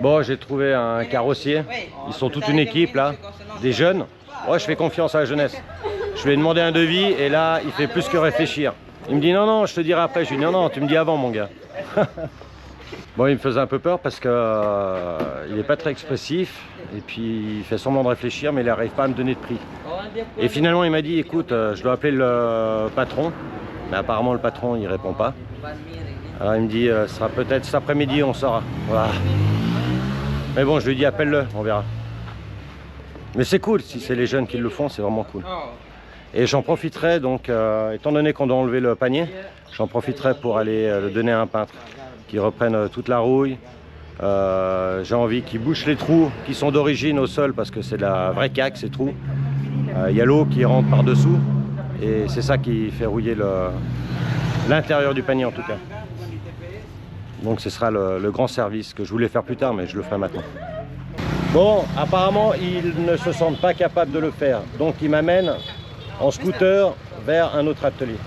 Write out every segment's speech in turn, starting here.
Bon, j'ai trouvé un carrossier. Ils sont toute une équipe là, des jeunes. Ouais, je fais confiance à la jeunesse. Je lui ai demandé un devis et là, il fait plus que réfléchir. Il me dit non, non, je te dirai après. Je lui dis non, non, tu me dis avant, mon gars. Bon, il me faisait un peu peur parce que il n'est pas très expressif et puis il fait semblant de réfléchir, mais il n'arrive pas à me donner de prix. Et finalement, il m'a dit écoute, je dois appeler le patron, mais apparemment le patron il répond pas. Alors il me dit ce sera peut-être cet après-midi, on saura. Voilà. Mais bon, je lui dis appelle-le, on verra. Mais c'est cool, si c'est les jeunes qui le font, c'est vraiment cool. Et j'en profiterai donc, étant donné qu'on doit enlever le panier, j'en profiterai pour aller le donner à un peintre qui reprenne toute la rouille. J'ai envie qu'il bouche les trous qui sont d'origine au sol parce que c'est de la vraie caque ces trous. Il y a l'eau qui rentre par dessous et c'est ça qui fait rouiller l'intérieur du panier en tout cas. Donc ce sera le grand service que je voulais faire plus tard, mais je le ferai maintenant. Bon, apparemment ils ne se sentent pas capables de le faire, donc ils m'amènent en scooter vers un autre atelier.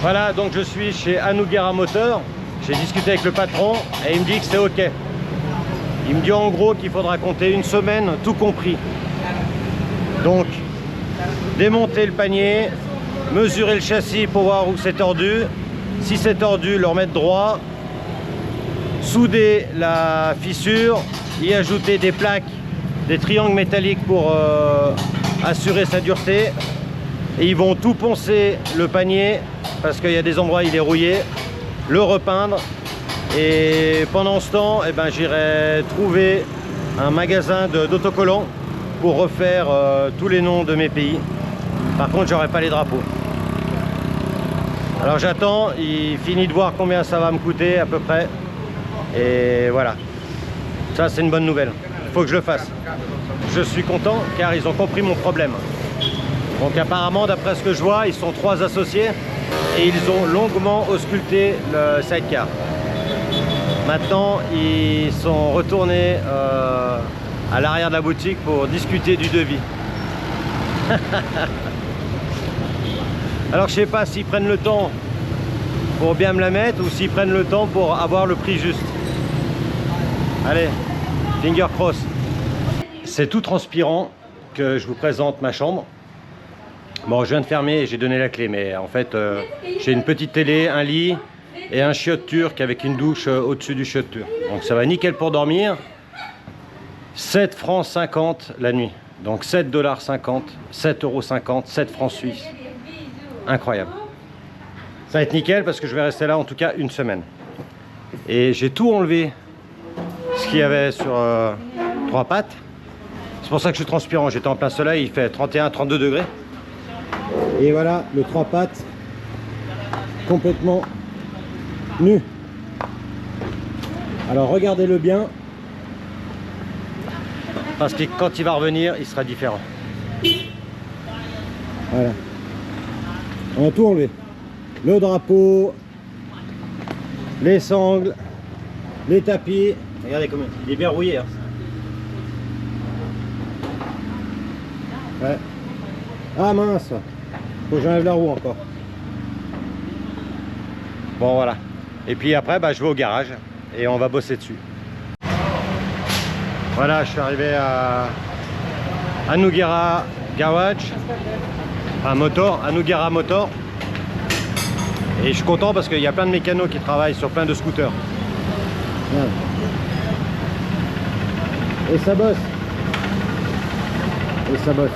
Voilà, donc je suis chez Anougera Motor. J'ai discuté avec le patron et il me dit que c'est ok. Il me dit en gros qu'il faudra compter une semaine, tout compris. Donc, démonter le panier, mesurer le châssis pour voir où c'est tordu. Si c'est tordu, le remettre droit. Souder la fissure, y ajouter des plaques, des triangles métalliques pour assurer sa dureté. Et ils vont tout poncer le panier parce qu'il y a des endroits où il est rouillé, le repeindre. Et pendant ce temps, eh ben, j'irai trouver un magasin d'autocollants pour refaire tous les noms de mes pays. Par contre, j'aurai pas les drapeaux. Alors j'attends, il finit de voir combien ça va me coûter à peu près. Et voilà, ça c'est une bonne nouvelle. Il faut que je le fasse. Je suis content car ils ont compris mon problème. Donc apparemment, d'après ce que je vois, ils sont 3 associés et ils ont longuement ausculté le sidecar. Maintenant, ils sont retournés à l'arrière de la boutique pour discuter du devis. Alors je sais pas s'ils prennent le temps pour bien me la mettre ou s'ils prennent le temps pour avoir le prix juste. Allez, finger cross. C'est tout transpirant que je vous présente ma chambre. Bon, je viens de fermer et j'ai donné la clé, mais en fait, j'ai une petite télé, un lit et un chiotte turc avec une douche au-dessus du chiotte turc. Donc ça va nickel pour dormir. 7 francs 50 la nuit. Donc 7,50 $, 7,50 €, 7 francs suisses. Incroyable. Ça va être nickel parce que je vais rester là en tout cas une semaine. Et j'ai tout enlevé ce qu'il y avait sur 3 pattes. C'est pour ça que je suis transpirant. J'étais en plein soleil, il fait 31-32 degrés. Et voilà le 3 pattes complètement nu. Alors regardez-le bien parce que quand il va revenir il sera différent. Voilà, on a tout enlevé, le drapeau, les sangles, les tapis. Regardez comment il est bien rouillé hein. Ouais. Ah mince, faut que j'enlève la roue encore. Bon voilà. Et puis après je vais au garage et on va bosser dessus. Voilà, je suis arrivé à Anougera Garage, Anougera Motor. Et je suis content parce qu'il y a plein de mécanos qui travaillent sur plein de scooters. Voilà. Et ça bosse. Et ça bosse.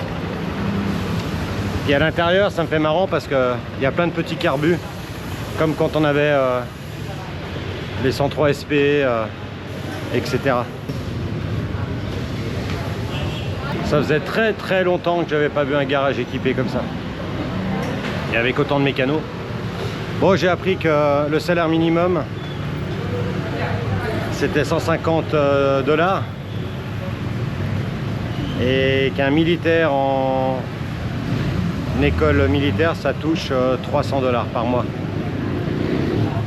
Et à l'intérieur, ça me fait marrant parce qu'il y a plein de petits carbus, comme quand on avait les 103 SP, etc. Ça faisait très longtemps que j'avais pas vu un garage équipé comme ça. Et avec autant de mécanos. Bon, j'ai appris que le salaire minimum, c'était 150 $. Et qu'un militaire en école militaire, ça touche 300 $ par mois.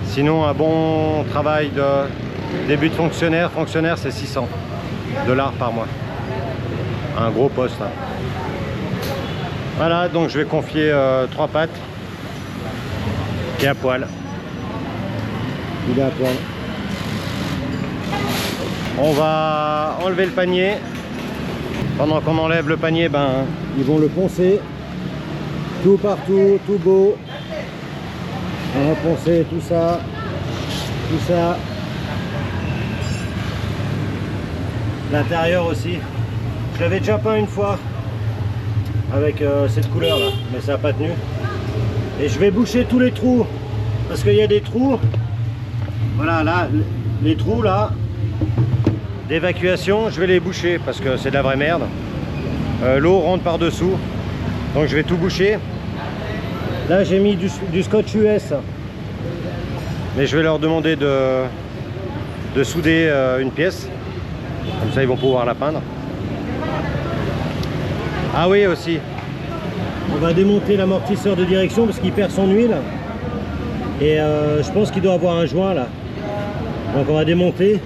Sinon, un bon travail de début de fonctionnaire, c'est 600 $ par mois. Un gros poste. Hein. Voilà, donc je vais confier 3 pattes. Et à poil. Il est à poil. On va enlever le panier. Pendant qu'on enlève le panier, ben, ils vont le poncer. Tout partout, tout beau. On va poncer tout ça. Tout ça. L'intérieur aussi. Je l'avais déjà peint une fois. Avec cette couleur là. Mais ça n'a pas tenu. Et je vais boucher tous les trous. Parce qu'il y a des trous. Voilà, là. Les trous là. D'évacuation, je vais les boucher parce que c'est de la vraie merde. L'eau rentre par dessous, donc je vais tout boucher. Là j'ai mis du scotch US, mais je vais leur demander de souder une pièce, comme ça ils vont pouvoir la peindre. Ah oui, aussi, on va démonter l'amortisseur de direction parce qu'il perd son huile et je pense qu'il doit avoir un joint là, donc on va démonter.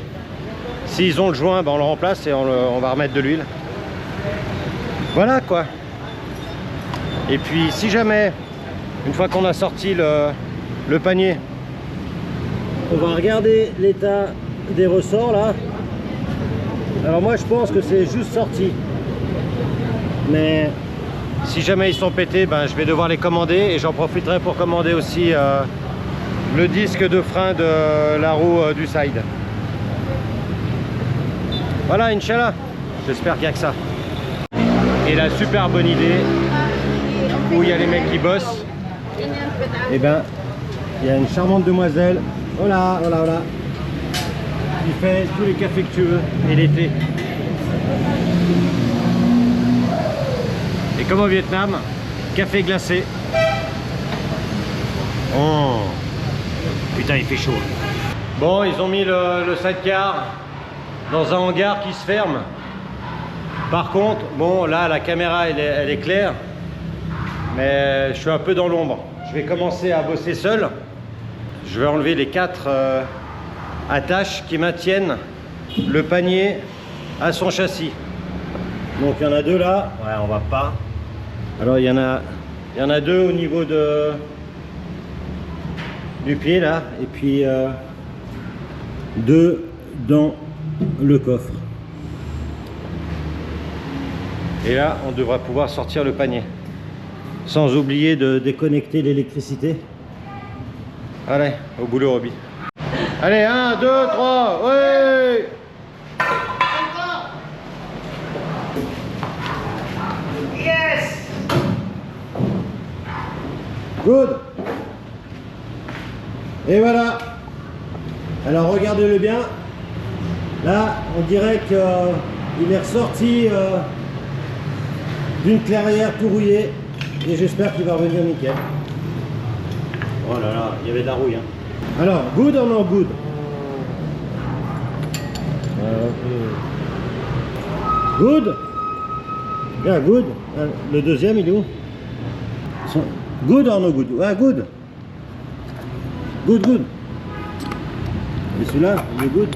S'ils ont le joint, ben on le remplace et on va remettre de l'huile. Voilà quoi. Et puis si jamais, une fois qu'on a sorti le panier, on va regarder l'état des ressorts là. Alors moi je pense que c'est juste sorti. Mais si jamais ils sont pétés, ben je vais devoir les commander et j'en profiterai pour commander aussi le disque de frein de la roue du side. Voilà, Inch'Allah, j'espère qu'il n'y a que ça. Et la super bonne idée, où il y a les mecs qui bossent, et ben, il y a une charmante demoiselle, voilà, voilà, voilà, qui fait tous les cafés que tu veux, et l'été. Et comme au Vietnam, café glacé. Oh, putain, il fait chaud. Bon, ils ont mis le sidecar dans un hangar qui se ferme. Par contre, bon là la caméra elle est claire, mais je suis un peu dans l'ombre. Je vais commencer à bosser seul. Je vais enlever les 4 attaches qui maintiennent le panier à son châssis. Donc il y en a 2 là, ouais on va pas. Alors il y en a 2 au niveau du pied là, et puis 2 dans le coffre. Et là on devra pouvoir sortir le panier sans oublier de déconnecter l'électricité. Allez, au boulot Roby. Allez, 1, 2, 3, ouais. Yes. Good. Et voilà. Alors regardez-le bien. Là, on dirait qu'il est ressorti d'une clairière tout rouillé. Et j'espère qu'il va revenir nickel. Oh là là, il y avait de la rouille. Hein. Alors, good or no good? Good? Yeah, good. Le deuxième, il est où? Good or no good? Ah, good. Good, good. Et celui-là, il est good.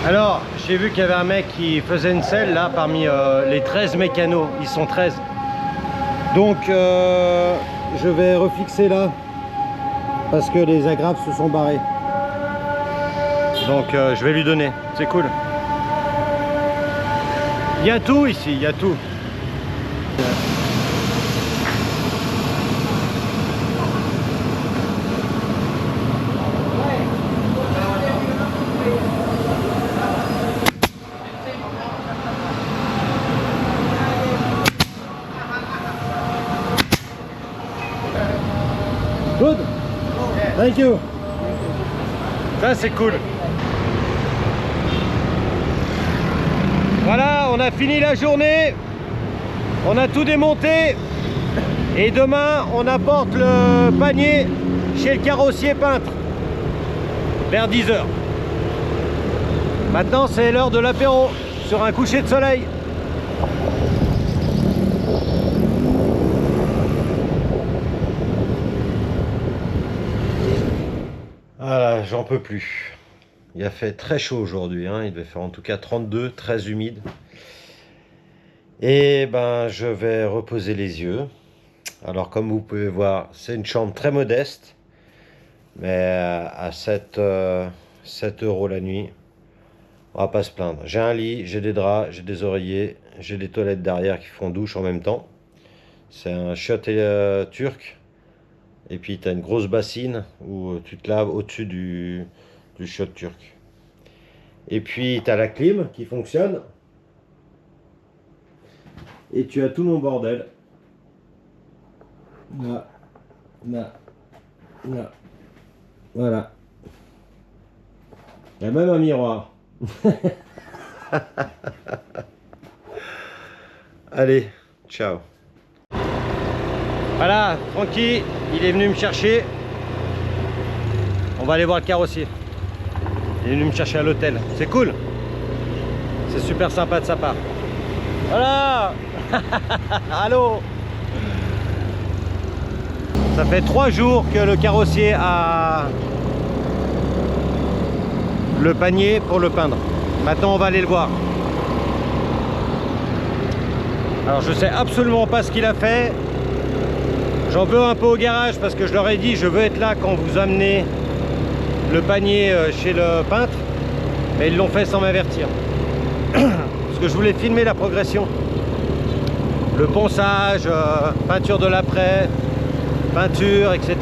Alors, j'ai vu qu'il y avait un mec qui faisait une selle là parmi les 13 mécanos. Ils sont 13. Donc, je vais refixer là parce que les agrafes se sont barrés. Donc, je vais lui donner. C'est cool. Il y a tout ici, il y a tout. Good. Thank you. Ça c'est cool. Voilà, on a fini la journée. On a tout démonté. Et demain, on apporte le panier chez le carrossier peintre. Vers 10 h. Maintenant, c'est l'heure de l'apéro sur un coucher de soleil. Voilà, j'en peux plus. Il a fait très chaud aujourd'hui, hein. Il devait faire en tout cas 32, très humide. Et ben, je vais reposer les yeux. Alors, comme vous pouvez voir, c'est une chambre très modeste, mais à 7 € la nuit, on va pas se plaindre. J'ai un lit, j'ai des draps, j'ai des oreillers, j'ai des toilettes derrière qui font douche en même temps. C'est un chiotte turc. Et puis tu as une grosse bassine où tu te laves au-dessus du chiotte turc. Et puis tu as la clim qui fonctionne. Et tu as tout mon bordel. Là, là, là. Voilà. Il y a même un miroir. Allez, ciao. Voilà, Francky, il est venu me chercher. On va aller voir le carrossier. Il est venu me chercher à l'hôtel. C'est cool. C'est super sympa de sa part. Voilà. Allô. Ça fait 3 jours que le carrossier a le panier pour le peindre. Maintenant, on va aller le voir. Alors, je sais absolument pas ce qu'il a fait. J'en veux un peu au garage parce que je leur ai dit je veux être là quand vous amenez le panier chez le peintre. Mais ils l'ont fait sans m'avertir. Parce que je voulais filmer la progression. Le ponçage, peinture de l'après, peinture, etc.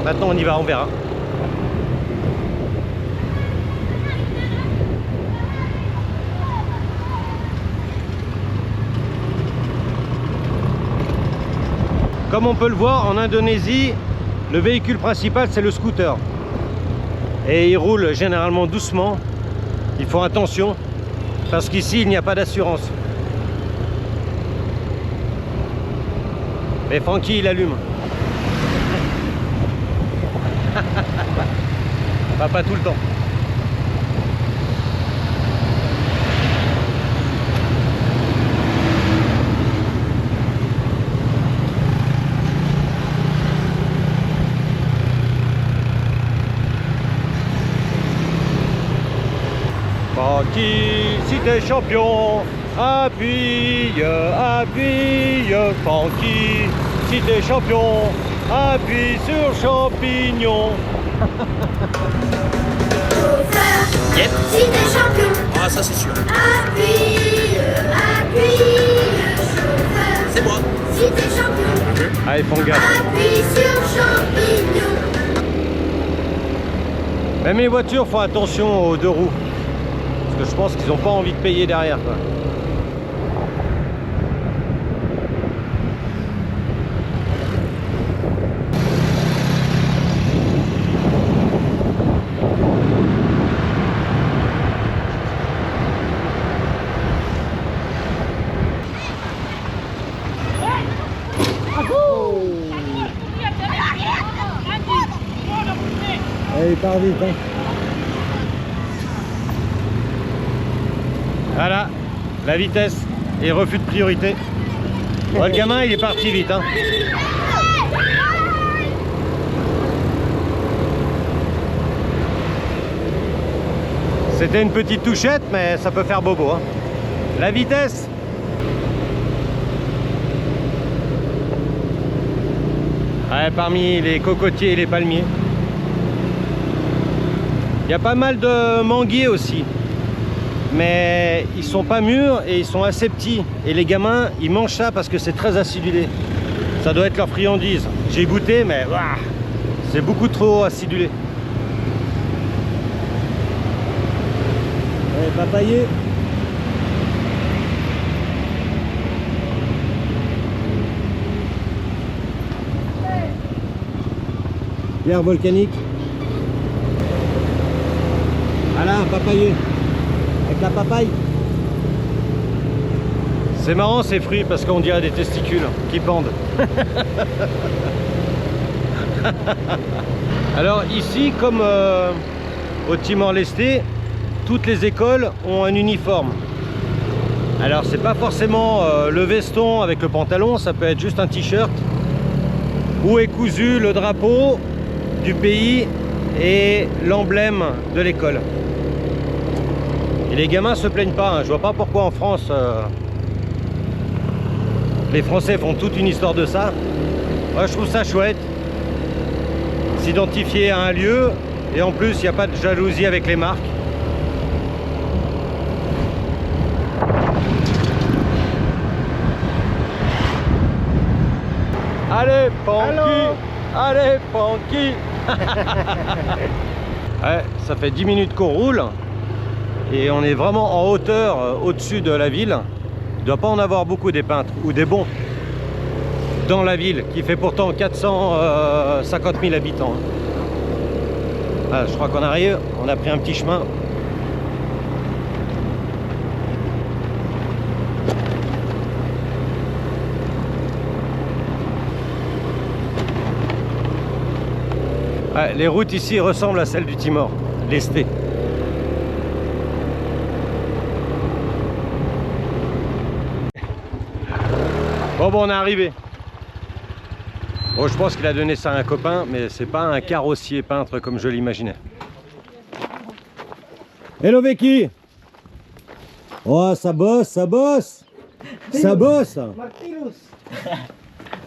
Maintenant on y va, on verra. Comme on peut le voir, en Indonésie, le véhicule principal, c'est le scooter. Et il roule généralement doucement. Il faut attention, parce qu'ici, il n'y a pas d'assurance. Mais Francky, il allume. Pas tout le temps. Francky, si t'es champion, appuie, appuie, Francky, si t'es champion, appuie sur champignon. Yep. Si t'es champion, Ah, ça c'est sûr. appuie, appuie, chauffeur. C'est moi. Si t'es champion, Allez, font gaffe. appuie sur champignon. Même les voitures font attention aux 2 roues. Parce que je pense qu'ils n'ont pas envie de payer derrière, quoi. Allez, part vite, hein. Voilà, la vitesse et refus de priorité. Ouais, le gamin, il est parti vite, hein. C'était une petite touchette, mais ça peut faire bobo, hein. La vitesse. Ouais, parmi les cocotiers et les palmiers. Il y a pas mal de manguiers aussi. Mais ils sont pas mûrs et ils sont assez petits. Et les gamins, ils mangent ça parce que c'est très acidulé. Ça doit être leur friandise. J'ai goûté, mais c'est beaucoup trop acidulé. Allez, papayer. Pierre volcanique. Voilà, un papayer. Avec la papaye. C'est marrant ces fruits parce qu'on dirait des testicules qui pendent. Alors ici, comme au Timor-Leste, toutes les écoles ont un uniforme. Alors c'est pas forcément le veston avec le pantalon, ça peut être juste un t-shirt où est cousu le drapeau du pays et l'emblème de l'école. Et les gamins se plaignent pas, hein. Je vois pas pourquoi en France les Français font toute une histoire de ça. Moi je trouve ça chouette. S'identifier à un lieu et en plus il n'y a pas de jalousie avec les marques. Allez Panky, allez Panky. Ouais, ça fait 10 minutes qu'on roule et on est vraiment en hauteur au-dessus de la ville. Il ne doit pas en avoir beaucoup des peintres ou des bons dans la ville qui fait pourtant 450 000 habitants. Ah, je crois qu'on arrive, on a pris un petit chemin. Ouais, les routes ici ressemblent à celles du Timor-Leste. Bon, on est arrivé. Bon, je pense qu'il a donné ça à un copain, mais c'est pas un carrossier peintre comme je l'imaginais. Hello Becky. Oh, ça bosse, ça bosse. Ça bosse.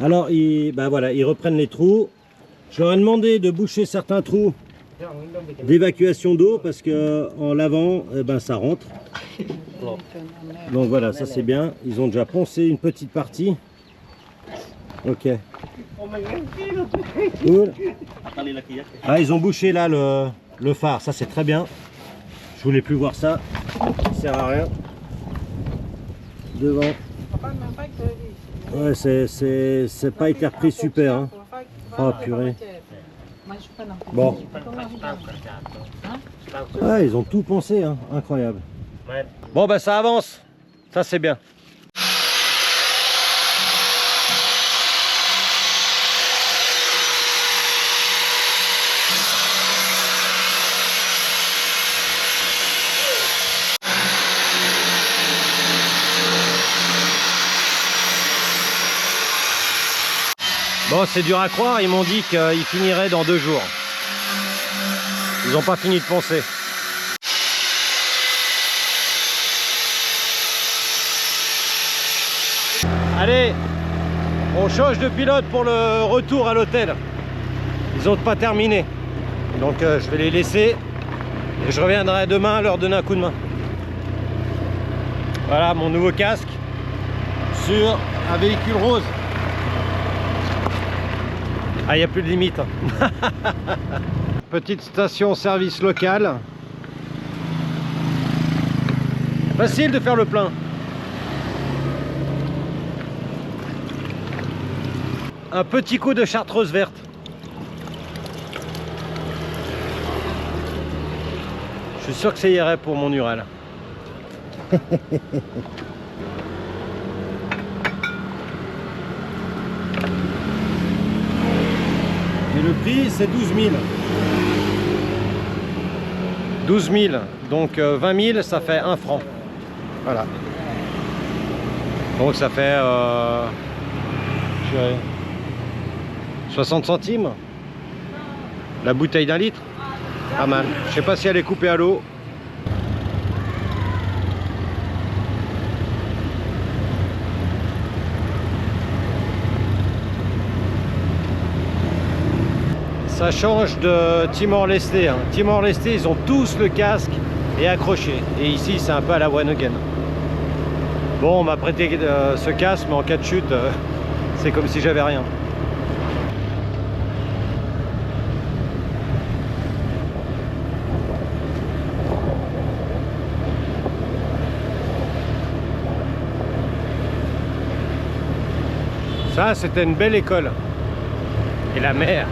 Alors, ben voilà, ils reprennent les trous. Je leur ai demandé de boucher certains trous d'évacuation d'eau parce que en lavant, eh ben, ça rentre. Donc voilà, ça c'est bien. Ils ont déjà poncé une petite partie. Ok. Cool. Ah, ils ont bouché là le phare, ça c'est très bien. Je voulais plus voir ça, ça sert à rien. Devant. Ouais, c'est pas été repris super. Hein. Oh purée. Bon. Ouais, ils ont tout poncé, hein. Incroyable. Bon bah ça avance, ça c'est bien. Bon, c'est dur à croire, ils m'ont dit qu'ils finiraient dans 2 jours. Ils n'ont pas fini de poncer. Allez, on change de pilote pour le retour à l'hôtel. Ils n'ont pas terminé. Donc je vais les laisser et je reviendrai demain leur donner un coup de main. Voilà mon nouveau casque sur un véhicule rose. Ah, il n'y a plus de limite. Petite station-service locale. Facile de faire le plein. Un petit coup de chartreuse verte. Je suis sûr que ça irait pour mon Ural. Et le prix, c'est 12 000. 12 000, donc 20 000, ça fait 1 franc. Voilà. Donc ça fait 60 centimes. La bouteille d'1 litre. Pas mal. Je sais pas si elle est coupée à l'eau. Ça change de Timor-Leste. Hein. Timor-Leste, ils ont tous le casque et accroché. Et ici, c'est un peu à la one again. Bon, on m'a prêté ce casque, mais en cas de chute, c'est comme si j'avais rien. Ça, c'était une belle école. Et la mer.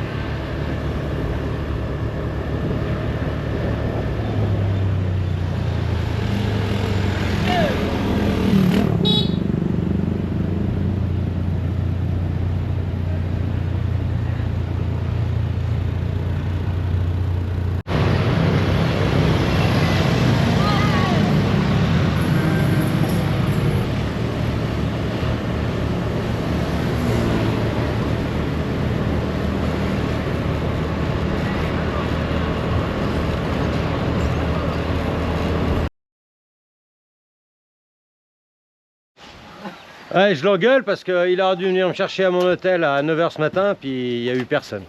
Ouais, je l'engueule parce qu'il aurait dû venir me chercher à mon hôtel à 9 h ce matin, puis il n'y a eu personne.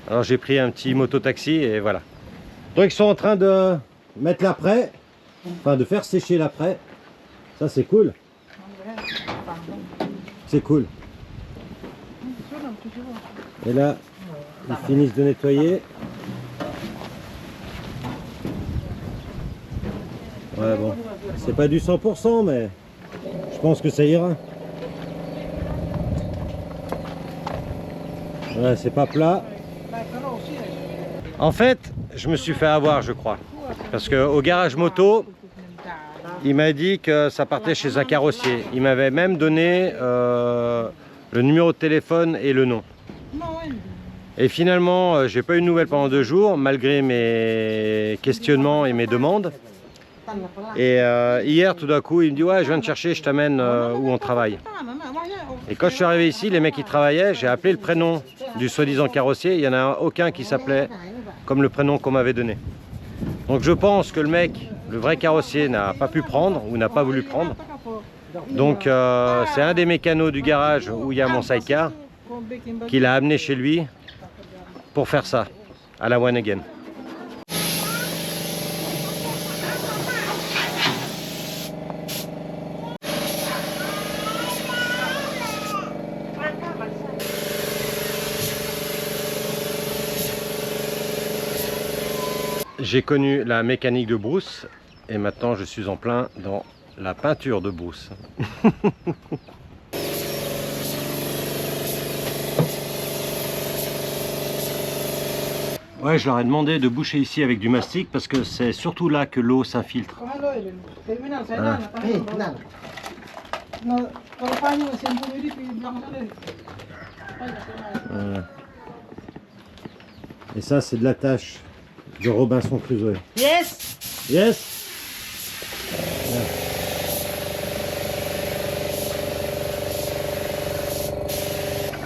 Alors j'ai pris un petit moto-taxi et voilà. Donc ils sont en train de mettre l'après, enfin de faire sécher l'après. Ça c'est cool. C'est cool. Et là, ils finissent de nettoyer. Ouais bon, c'est pas du 100% mais je pense que ça ira. Ouais, c'est pas plat. En fait, je me suis fait avoir, je crois. Parce qu'au garage moto, il m'a dit que ça partait chez un carrossier. Il m'avait même donné le numéro de téléphone et le nom. Et finalement, j'ai pas eu de nouvelles pendant 2 jours, malgré mes questionnements et mes demandes. Et hier, tout d'un coup, il me dit ouais, je viens te chercher, je t'amène où on travaille. Et quand je suis arrivé ici, les mecs qui travaillaient, j'ai appelé le prénom du soi-disant carrossier. Il n'y en a aucun qui s'appelait comme le prénom qu'on m'avait donné. Donc je pense que le mec, le vrai carrossier, n'a pas pu prendre ou n'a pas voulu prendre. Donc c'est un des mécanos du garage où il y a mon sidecar qui l'a amené chez lui pour faire ça, à la one again. J'ai connu la mécanique de brousse et maintenant je suis en plein dans la peinture de brousse. Ouais, je leur ai demandé de boucher ici avec du mastic parce que c'est surtout là que l'eau s'infiltre. Voilà. Voilà. Et ça, c'est de la tâche de Robinson Crusoe. Yes. Yes.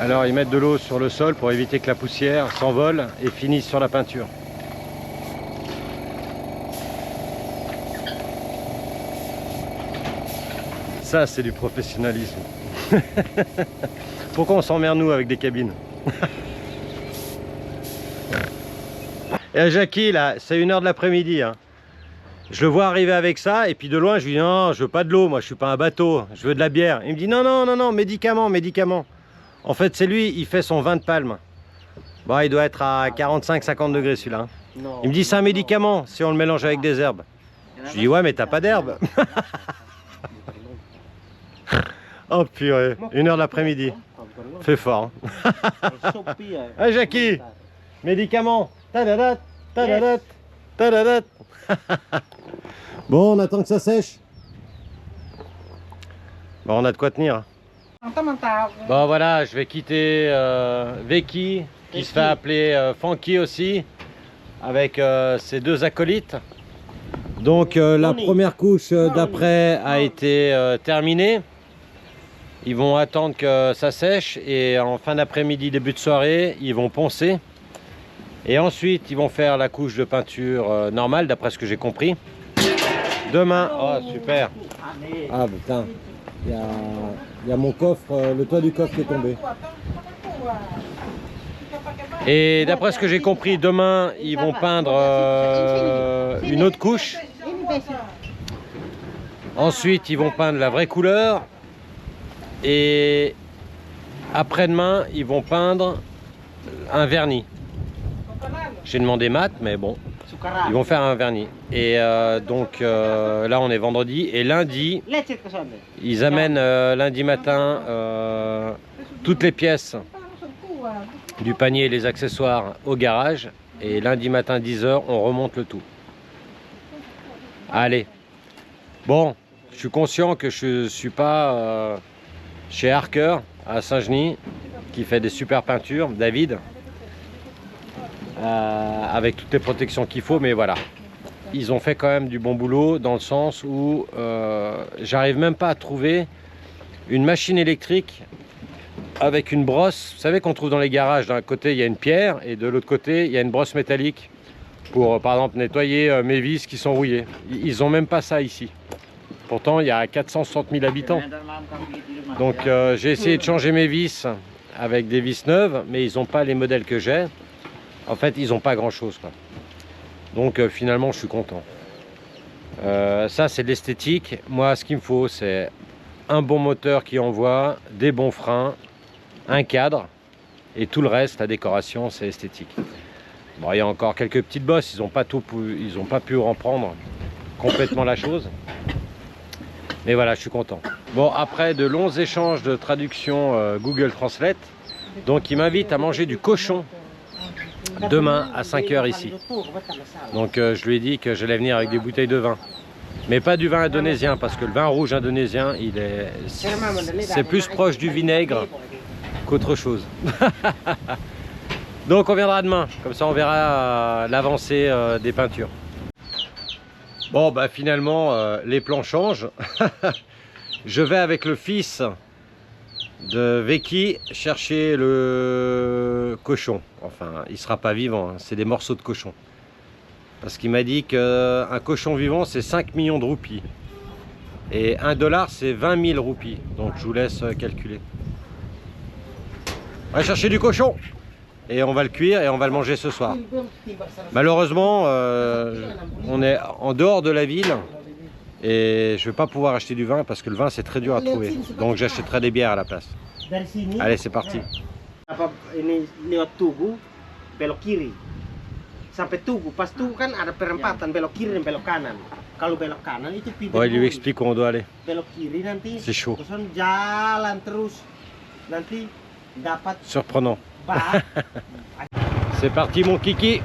Alors ils mettent de l'eau sur le sol pour éviter que la poussière s'envole et finisse sur la peinture. Ça c'est du professionnalisme. Pourquoi on s'emmerde nous avec des cabines? Et à Jackie là, c'est 1 h de l'après-midi. Hein. Je le vois arriver avec ça et puis de loin je lui dis non, je veux pas de l'eau, moi je suis pas un bateau, je veux de la bière. Il me dit non, non, non, non, médicaments, médicaments. En fait c'est lui, il fait son vin de palme. Bon, il doit être à 45-50 degrés celui-là. Hein. Il me dit c'est un médicament si on le mélange avec des herbes. Je lui dis ouais mais t'as pas d'herbe. Oh purée, 1 h de l'après-midi. Fais fort. Hein. Ah Jackie, médicaments. Tadadat, tadadat, tadadat. Bon, on attend que ça sèche. Bon, on a de quoi tenir. Bon voilà, je vais quitter Vicky, qui se fait appeler Funky aussi, avec ses 2 acolytes. Donc la première couche d'après a été terminée. Ils vont attendre que ça sèche et en fin d'après-midi, début de soirée, ils vont poncer. Et ensuite, ils vont faire la couche de peinture normale, d'après ce que j'ai compris. Demain, oh super. Ah putain, il y a mon coffre, le toit du coffre qui est tombé. Et d'après ce que j'ai compris, demain, ils vont peindre une autre couche. Ensuite, ils vont peindre la vraie couleur. Et après-demain, ils vont peindre un vernis. J'ai demandé mat, mais bon, ils vont faire un vernis. Et donc là, on est vendredi. Et lundi, ils amènent lundi matin toutes les pièces du panier et les accessoires au garage. Et lundi matin, 10 h, on remonte le tout. Allez. Bon, je suis conscient que je ne suis pas chez Harker à Saint-Genis, qui fait des super peintures, David. Avec toutes les protections qu'il faut, mais voilà, ils ont fait quand même du bon boulot dans le sens où j'arrive même pas à trouver une machine électrique avec une brosse. Vous savez qu'on trouve dans les garages, d'un côté il y a une pierre et de l'autre côté il y a une brosse métallique pour par exemple nettoyer mes vis qui sont rouillées. Ils ont même pas ça ici. Pourtant, il y a 460 000 habitants. Donc, j'ai essayé de changer mes vis avec des vis neuves, mais ils n'ont pas les modèles que j'ai. En fait, ils n'ont pas grand-chose, quoi. Donc, finalement, je suis content. Ça, c'est de l'esthétique. Moi, ce qu'il me faut, c'est un bon moteur qui envoie, des bons freins, un cadre, et tout le reste, la décoration, c'est esthétique. Bon, il y a encore quelques petites bosses, ils n'ont pas pu reprendre complètement la chose. Mais voilà, je suis content. Bon, après de longs échanges de traduction Google Translate, donc il m'invite à manger du cochon demain à 5 h ici. Donc je lui ai dit que j'allais venir avec des bouteilles de vin. Mais pas du vin indonésien, parce que le vin rouge indonésien, c'est plus proche du vinaigre qu'autre chose. Donc on viendra demain, comme ça on verra l'avancée des peintures. Bon bah finalement les plans changent. Je vais avec le fils de Vicky chercher le cochon. Enfin il sera pas vivant, hein. C'est des morceaux de cochon. Parce qu'il m'a dit qu'un cochon vivant c'est 5 millions de roupies. Et $1 c'est 20 000 roupies. Donc je vous laisse calculer. On va chercher du cochon. Et on va le cuire et on va le manger ce soir. Malheureusement, on est en dehors de la ville et je ne vais pas pouvoir acheter du vin parce que le vin c'est très dur à trouver. Donc j'achèterai des bières à la place. Allez, c'est parti. Ini lewat Tugu, belok kiri. Sampai Tugu, pas Tugu kan ada perempatan belok kiri dan belok kanan. Kalau belok kanan itu pintu. Ouais, il lui explique où on doit aller. Belok kiri nanti. C'est chaud. Terus jalan terus. Nanti dapat. Surprenant. C'est parti mon kiki.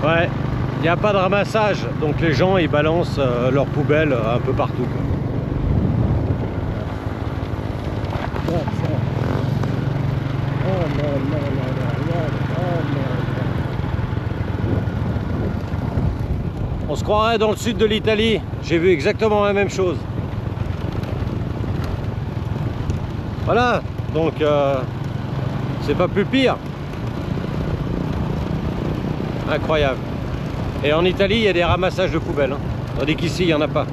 Ouais, il n'y a pas de ramassage, donc les gens ils balancent leurs poubelles un peu partout, quoi. On se croirait dans le sud de l'Italie, j'ai vu exactement la même chose. Voilà, donc c'est pas plus pire. Incroyable. Et en Italie, il y a des ramassages de poubelles, hein. Tandis qu'ici, il n'y en a pas.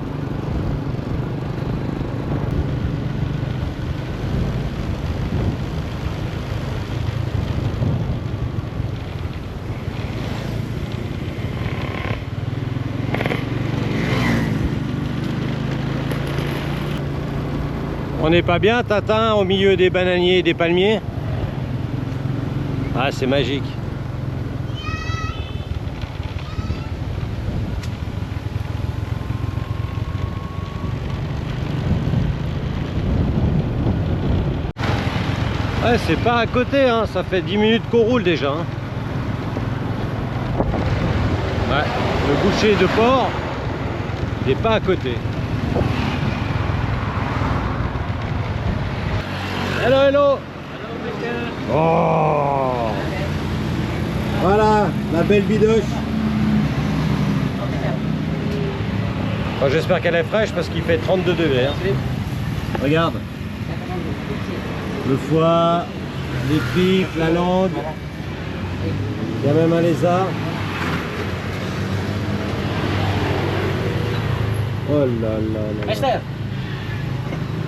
On n'est pas bien, Tintin, au milieu des bananiers et des palmiers? Ah, c'est magique. Ouais, c'est pas à côté, hein. Ça fait 10 minutes qu'on roule déjà, hein. Ouais, le boucher de port n'est pas à côté. Hello, hello. Oh. Voilà, la belle bidoche. Bon, j'espère qu'elle est fraîche parce qu'il fait 32 degrés, hein. Regarde. Le foie, les tripes, la langue. Il y a même un lézard. Oh là là là. Esther,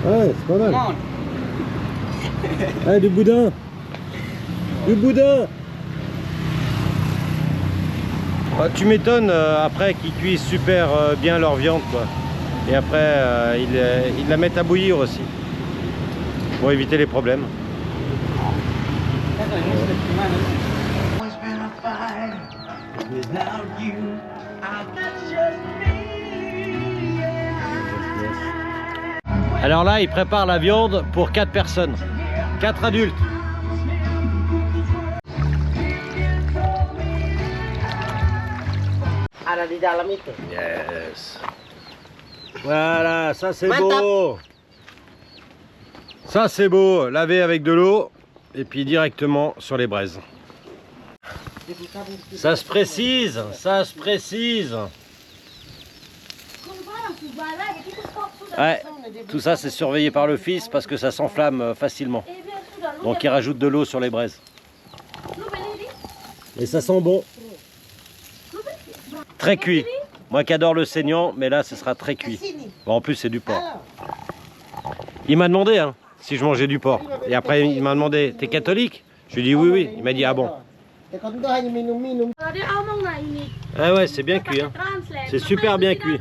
Ouais, c'est pas mal. come on. Ah, du boudin. Du boudin. Ah, tu m'étonnes après qu'ils cuisent super bien leur viande, quoi. Et après ils la mettent à bouillir aussi pour éviter les problèmes. Alors là, ils préparent la viande pour 4 personnes, 4 adultes. ada di dalam itu. Yes. Voilà, ça c'est Mantap. beau. Ça c'est beau, laver avec de l'eau et puis directement sur les braises. Ça se précise, ça se précise. Ouais, tout ça c'est surveillé par le fils parce que ça s'enflamme facilement. Donc il rajoute de l'eau sur les braises. Et ça sent bon. Très cuit. Moi qui adore le saignant, mais là ce sera très cuit. Bon, en plus c'est du porc. Il m'a demandé hein, si je mangeais du porc. Et après il m'a demandé, t'es catholique? Je lui ai dit oui, oui. Il m'a dit ah bon. Ah ouais, c'est bien cuit. Hein. C'est super bien cuit.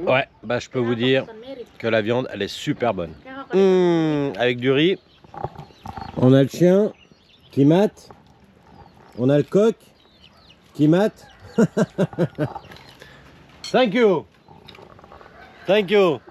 Ouais, bah je peux vous dire que la viande elle est super bonne. Avec du riz. On a le chien qui mate. On a le coq qui mate. Thank you. Thank you.